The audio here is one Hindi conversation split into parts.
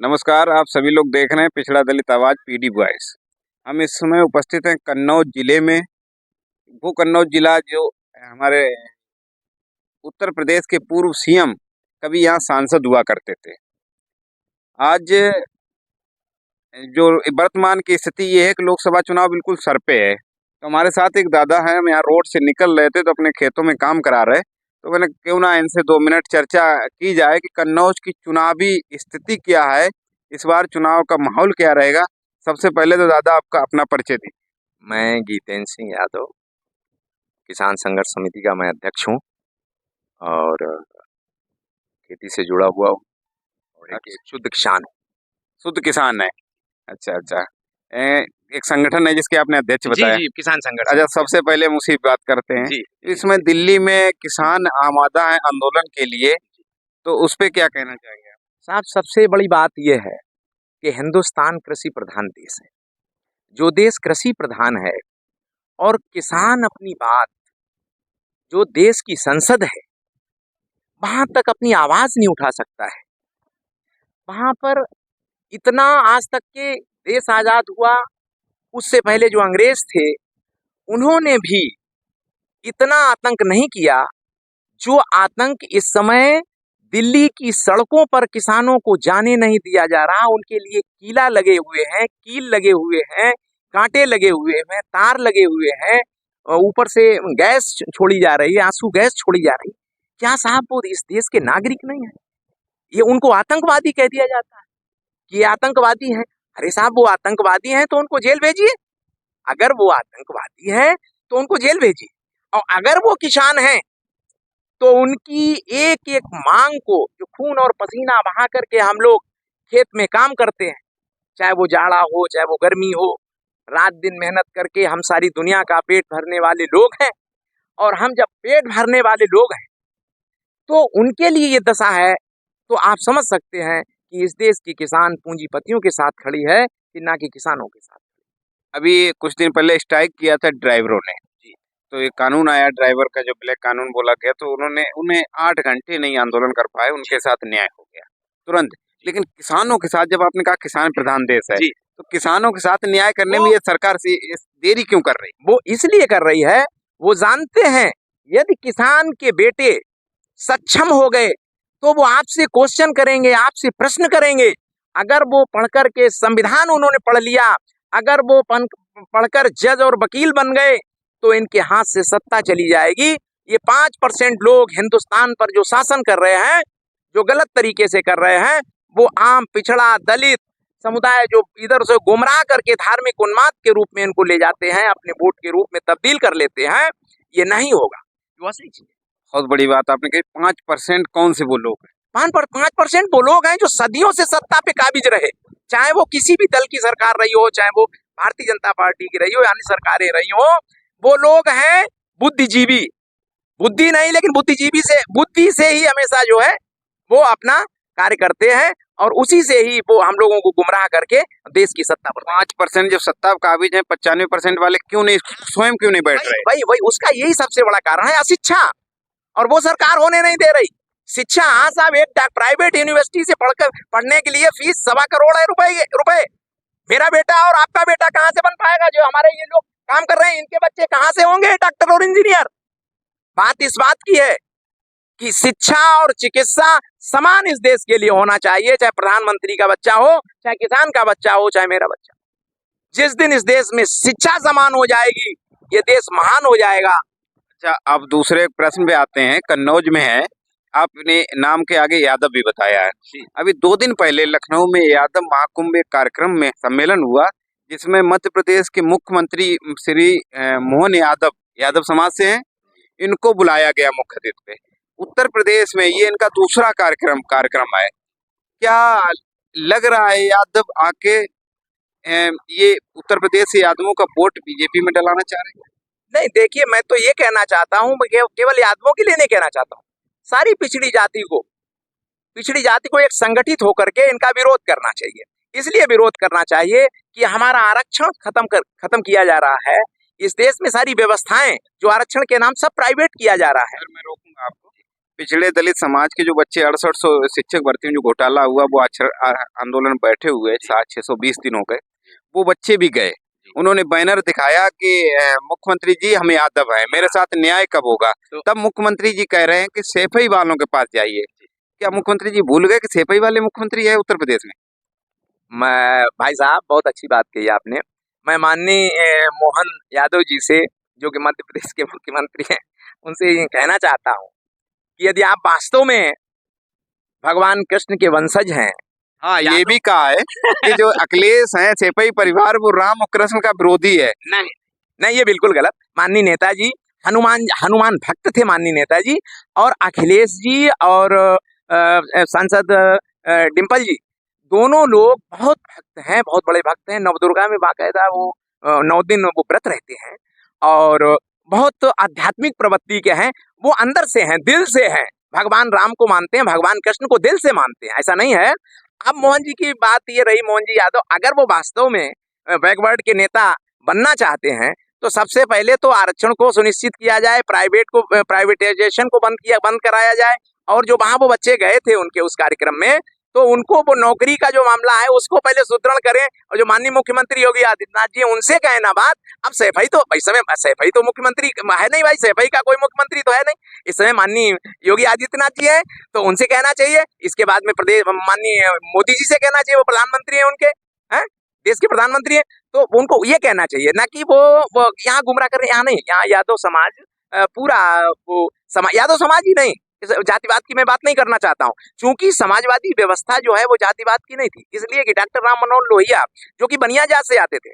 नमस्कार, आप सभी लोग देख रहे हैं पिछड़ा दलित आवाज पीडी वॉइस। हम इस समय उपस्थित हैं कन्नौज जिले में। वो कन्नौज जिला जो हमारे उत्तर प्रदेश के पूर्व सीएम कभी यहाँ सांसद हुआ करते थे। आज जो वर्तमान की स्थिति ये है कि लोकसभा चुनाव बिल्कुल सर पे है। तो हमारे साथ एक दादा हैं, हम यहाँ रोड से निकल रहे थे तो अपने खेतों में काम करा रहे, तो मैंने क्यों ना इनसे 2 मिनट चर्चा की जाए कि कन्नौज की चुनावी स्थिति क्या है, इस बार चुनाव का माहौल क्या रहेगा। सबसे पहले तो दादा आपका अपना परिचय दी। मैं गीतेन्द्र सिंह यादव, किसान संघर्ष समिति का मैं अध्यक्ष हूँ और खेती से जुड़ा हुआ हूँ और एक शुद्ध किसान हूँ। शुद्ध किसान है? अच्छा अच्छा। एक संगठन है जिसके आपने अध्यक्ष बताया? जी, किसान संघर्ष। अच्छा, सबसे पहले हम उसी बात करते हैं जी, इसमें दिल्ली में किसान आमादा है आंदोलन के लिए, तो उस पे क्या कहना चाहेंगे आप? साहब सबसे बड़ी बात यह है कि हिंदुस्तान कृषि प्रधान देश है। जो देश कृषि प्रधान है और किसान अपनी बात, जो देश की संसद है, वहां तक अपनी आवाज नहीं उठा सकता है। वहां पर इतना आज तक के देश आजाद हुआ, उससे पहले जो अंग्रेज थे उन्होंने भी इतना आतंक नहीं किया जो आतंक इस समय दिल्ली की सड़कों पर किसानों को जाने नहीं दिया जा रहा। उनके लिए कीला लगे हुए हैं, कील लगे हुए हैं, कांटे लगे हुए हैं, तार लगे हुए हैं, ऊपर से गैस छोड़ी जा रही है, आंसू गैस छोड़ी जा रही है। क्या साहब वो इस देश के नागरिक नहीं है? ये उनको आतंकवादी कह दिया जाता है कि ये आतंकवादी है। अरे साहब वो आतंकवादी हैं तो उनको जेल भेजिए। अगर वो आतंकवादी है तो उनको जेल भेजिए, और अगर वो किसान हैं तो उनकी एक एक मांग को, जो खून और पसीना बहा करके हम लोग खेत में काम करते हैं, चाहे वो जाड़ा हो चाहे वो गर्मी हो, रात दिन मेहनत करके हम सारी दुनिया का पेट भरने वाले लोग हैं। और हम जब पेट भरने वाले लोग हैं तो उनके लिए ये दशा है, तो आप समझ सकते हैं कि इस देश की किसान पूंजीपतियों के साथ खड़ी है कि ना कि किसानों के साथ। अभी कुछ दिन पहले स्ट्राइक किया था ड्राइवरों ने, तो ये कानून आया ड्राइवर का जो ब्लैक कानून बोला गया, तो उन्होंने उन्हें 8 घंटे नहीं आंदोलन कर पाए, उनके साथ न्याय हो गया तुरंत। लेकिन किसानों के साथ, जब आपने कहा किसान प्रधान देश है, तो किसानों के साथ न्याय करने में ये सरकार से देरी क्यों कर रही? वो इसलिए कर रही है, वो जानते हैं यदि किसान के बेटे सक्षम हो गए तो वो आपसे क्वेश्चन करेंगे, आपसे प्रश्न करेंगे। अगर वो पढ़कर के संविधान उन्होंने पढ़ लिया, अगर वो पढ़कर जज और वकील बन गए तो इनके हाथ से सत्ता चली जाएगी। ये 5% लोग हिंदुस्तान पर जो शासन कर रहे हैं, जो गलत तरीके से कर रहे हैं, वो आम पिछड़ा दलित समुदाय जो इधर से गुमराह करके धार्मिक उन्माद के रूप में इनको ले जाते हैं, अपने वोट के रूप में तब्दील कर लेते हैं। ये नहीं होगा। बहुत बड़ी बात आपने कही। 5% कौन से वो लोग हैं? 5% वो लोग हैं जो सदियों से सत्ता पे काबिज रहे, चाहे वो किसी भी दल की सरकार रही हो, चाहे वो भारतीय जनता पार्टी की रही हो, यानी सरकारें रही हो। वो लोग हैं बुद्धिजीवी, बुद्धि नहीं लेकिन बुद्धि से ही हमेशा जो है वो अपना कार्य करते हैं, और उसी से ही वो हम लोगों को गुमराह करके देश की सत्ता पर। 5% जब सत्ता पर काबिज है, 95% वाले क्यों नहीं, स्वयं क्यों नहीं बैठ रहे? वही उसका यही सबसे बड़ा कारण है, अशिक्षा। और वो सरकार होने नहीं दे रही। शिक्षा, हाँ साहब, एक प्राइवेट यूनिवर्सिटी से पढ़ने के लिए फीस 1.25 करोड़ है रुपए। मेरा बेटा और आपका बेटा कहाँ से बन पाएगा? जो हमारे ये लोग काम कर रहे हैं, इनके बच्चे कहाँ से होंगे डॉक्टर और इंजीनियर? बात इस बात की है कि शिक्षा और चिकित्सा समान इस देश के लिए होना चाहिए, चाहे प्रधानमंत्री का बच्चा हो, चाहे किसान का बच्चा हो, चाहे मेरा बच्चा। जिस दिन इस देश में शिक्षा समान हो जाएगी, ये देश महान हो जाएगा। अच्छा, अब दूसरे प्रश्न पे आते हैं। कन्नौज में है, आपने नाम के आगे यादव भी बताया है। अभी 2 दिन पहले लखनऊ में यादव महाकुंभ एक कार्यक्रम में सम्मेलन हुआ, जिसमें मध्य प्रदेश के मुख्यमंत्री श्री मोहन यादव, यादव समाज से हैं, इनको बुलाया गया मुख्य अतिथि पे। उत्तर प्रदेश में ये इनका दूसरा कार्यक्रम है। क्या लग रहा है यादव आके ये उत्तर प्रदेश से यादवों का वोट बीजेपी में डलाना चाह रहे हैं? नहीं, देखिए, मैं तो ये कहना चाहता हूँ, केवल यादवों के लिए नहीं कहना चाहता हूँ, सारी पिछड़ी जाति को एक संगठित होकर के इनका विरोध करना चाहिए। इसलिए विरोध करना चाहिए कि हमारा आरक्षण खत्म किया जा रहा है। इस देश में सारी व्यवस्थाएं जो आरक्षण के नाम सब प्राइवेट किया जा रहा है। मैं रोकूंगा आपको। पिछड़े दलित समाज के जो बच्चे 6800 शिक्षक भर्ती में जो घोटाला हुआ, वो आंदोलन बैठे हुए 620 दिन हो गए, वो बच्चे भी गए। उन्होंने बैनर दिखाया कि मुख्यमंत्री जी हम यादव हैं, मेरे साथ न्याय कब होगा। तब मुख्यमंत्री जी कह रहे हैं कि सेफई वालों के पास जाइए। क्या मुख्यमंत्री जी भूल गए कि सेफई वाले मुख्यमंत्री है उत्तर प्रदेश में? मैं भाई साहब बहुत अच्छी बात कही आपने। मैं माननीय मोहन यादव जी से, जो कि मध्य प्रदेश के मुख्यमंत्री हैं, उनसे ये कहना चाहता हूँ कि यदि आप वास्तव में भगवान कृष्ण के वंशज हैं। हाँ, ये भी कहा है कि जो अखिलेश हैं सेफई परिवार, वो राम और कृष्ण का विरोधी है। नहीं नहीं, ये बिल्कुल गलत। माननीय नेताजी हनुमान भक्त थे माननीय नेताजी, और अखिलेश जी और सांसद डिम्पल जी, दोनों लोग बहुत भक्त हैं, बहुत बड़े भक्त हैं। नवदुर्गा में बाकायदा वो 9 दिन वो व्रत रहते हैं और बहुत आध्यात्मिक प्रवृत्ति के हैं। वो अंदर से हैं, दिल से हैं, भगवान राम को मानते हैं, भगवान कृष्ण को दिल से मानते हैं। ऐसा नहीं है। अब मोहन जी की बात ये रही, मोहन जी यादव अगर वो वास्तव में बैकवर्ड के नेता बनना चाहते हैं तो सबसे पहले तो आरक्षण को सुनिश्चित किया जाए, प्राइवेटाइजेशन को बंद कराया जाए, और जो वहां वो बच्चे गए थे उनके उस कार्यक्रम में, तो उनको वो नौकरी का जो मामला है उसको पहले सुदृढ़ करें। और जो माननीय मुख्यमंत्री योगी आदित्यनाथ जी उनसे कहे ना बात। अब सैफई तो इस समय सैफई तो मुख्यमंत्री है नहीं भाई, सैफई का कोई मुख्यमंत्री तो है नहीं इस समय, माननीय योगी आदित्यनाथ जी है, तो उनसे कहना चाहिए। इसके बाद में प्रदेश माननीय मोदी जी से कहना चाहिए, वो प्रधानमंत्री है उनके, हैं देश के प्रधानमंत्री है, तो उनको ये कहना चाहिए ना कि वो यहाँ गुमराह कर रहे हैं। यहाँ नहीं, यहाँ यादव समाज पूरा वो यादव समाज ही नहीं, जातिवाद की मैं बात नहीं करना चाहता हूँ, क्योंकि समाजवादी व्यवस्था जो है वो जातिवाद की नहीं थी। इसलिए कि डॉक्टर राम मनोहर लोहिया जो कि बनिया जात से आते थे,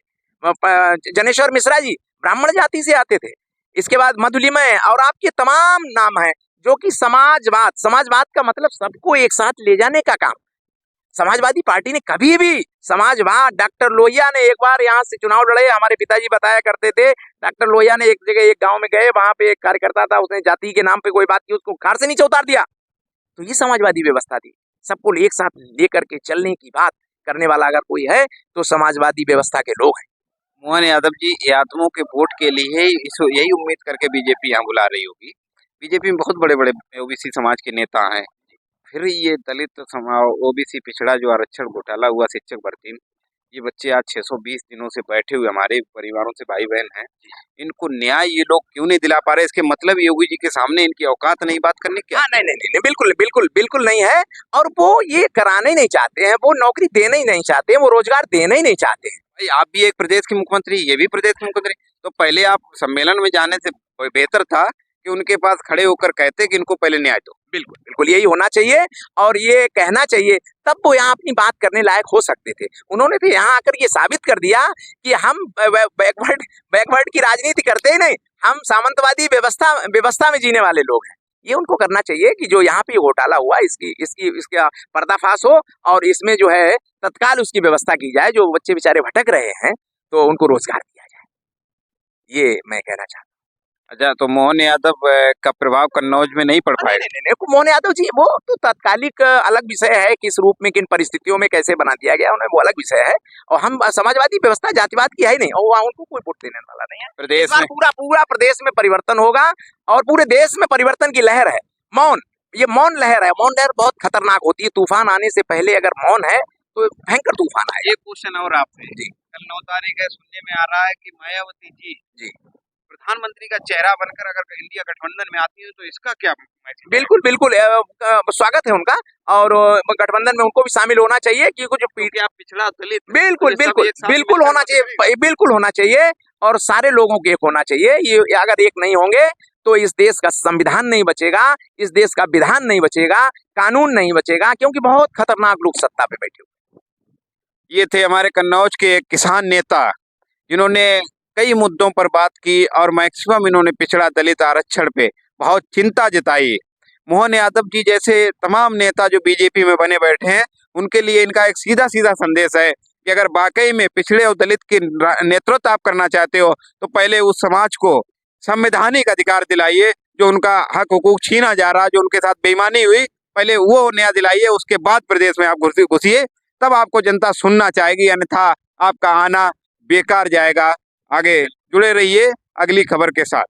जनेश्वर मिश्रा जी ब्राह्मण जाति से आते थे, इसके बाद मधुलिमय और आपके तमाम नाम हैं जो कि समाजवाद का मतलब सबको एक साथ ले जाने का काम। समाजवादी पार्टी ने कभी भी समाजवाद, डॉक्टर लोहिया ने एक बार यहाँ से चुनाव लड़े, हमारे पिताजी बताया करते थे, डॉक्टर लोहिया ने एक जगह एक गांव में गए, वहां पे एक कार्यकर्ता था, उसने जाति के नाम पे कोई बात की, उसको कार से नीचे उतार दिया। तो ये समाजवादी व्यवस्था थी। सबको एक साथ लेकर के चलने की बात करने वाला अगर कोई है तो समाजवादी व्यवस्था के लोग हैं। मोहन यादव जी यादवों के वोट के लिए यही उम्मीद करके बीजेपी यहाँ बुला रही होगी। बीजेपी में बहुत बड़े बड़े ओबीसी समाज के नेता हैं, फिर ये दलित समाज ओबीसी पिछड़ा जो आरक्षण घोटाला हुआ शिक्षक भर्ती में, ये बच्चे आज 620 दिनों से बैठे हुए हमारे परिवारों से भाई बहन हैं, इनको न्याय ये लोग क्यों नहीं दिला पा रहे? इसके मतलब योगी जी के सामने इनकी औकात नहीं बात करने की? नहीं नहीं नहीं, बिल्कुल बिल्कुल बिल्कुल नहीं है। और वो ये कराने ही नहीं चाहते हैं, वो नौकरी देना ही नहीं चाहते हैं, वो रोजगार देना ही नहीं चाहते हैं। भाई आप भी एक प्रदेश के मुख्यमंत्री, ये भी प्रदेश के मुख्यमंत्री, तो पहले आप सम्मेलन में जाने से बेहतर था कि उनके पास खड़े होकर कहते कि इनको पहले न्याय दो। बिल्कुल बिल्कुल यही होना चाहिए और ये कहना चाहिए, तब वो यहाँ अपनी बात करने लायक हो सकते थे। उन्होंने तो यहाँ आकर ये साबित कर दिया कि हम बैकवर्ड की राजनीति करते ही नहीं, हम सामंतवादी व्यवस्था में जीने वाले लोग हैं। ये उनको करना चाहिए कि जो यहाँ पे घोटाला हुआ इसका पर्दाफाश हो और इसमें जो है तत्काल उसकी व्यवस्था की जाए। जो बच्चे बेचारे भटक रहे हैं तो उनको रोजगार दिया जाए, ये मैं कहना चाहता हूँ। अच्छा, तो मोहन यादव का प्रभाव कन्नौज में नहीं पड़ पाएगा? नहीं, मोहन यादव जी वो तो तात्कालिक अलग विषय है, किस रूप में किन परिस्थितियों में कैसे बना दिया गया उन्हें, वो अलग विषय है। और हम समाजवादी व्यवस्था जातिवाद की है ही नहीं, और उनको कोई वोट देने वाला नहीं है। प्रदेश में पूरा प्रदेश में परिवर्तन होगा और पूरे देश में परिवर्तन की लहर है। ये मौन लहर है। मौन लहर बहुत खतरनाक होती है, तूफान आने से पहले अगर मौन है तो भयंकर तूफान आएगा। एक क्वेश्चन और आपसे जी, कल 9 तारीख है, सुनने में आ रहा है कि मायावती जी प्रधानमंत्री का चेहरा बनकर अगर इंडिया गठबंधन में आती है तो इसका क्या? बिल्कुल बिल्कुल स्वागत है उनका, और गठबंधन में उनको भी शामिल होना चाहिए कि कुछ आप पिछड़ा दलित, बिल्कुल बिल्कुल बिल्कुल होना चाहिए, बिल्कुल होना चाहिए, और सारे लोगों के एक होना चाहिए। ये अगर एक नहीं होंगे तो इस देश का संविधान नहीं बचेगा, इस देश का विधान नहीं बचेगा, कानून नहीं बचेगा, क्योंकि बहुत खतरनाक लोग सत्ता पे बैठे हुए। ये थे हमारे कन्नौज के किसान नेता, जिन्होंने कई मुद्दों पर बात की और मैक्सिमम इन्होंने पिछड़ा दलित आरक्षण पे बहुत चिंता जताई। मोहन यादव जी जैसे तमाम नेता जो बीजेपी में बने बैठे हैं, उनके लिए इनका एक सीधा सीधा संदेश है कि अगर वाकई में पिछड़े और दलित की नेतृत्व आप करना चाहते हो तो पहले उस समाज को संवैधानिक अधिकार दिलाइए, जो उनका हक हुकूक छीना जा रहा, जो उनके साथ बेईमानी हुई, पहले वो न्याय दिलाइए, उसके बाद प्रदेश में आप घुसिए, तब आपको जनता सुनना चाहेगी, अन्यथा आपका आना बेकार जाएगा। आगे जुड़े रहिए अगली खबर के साथ।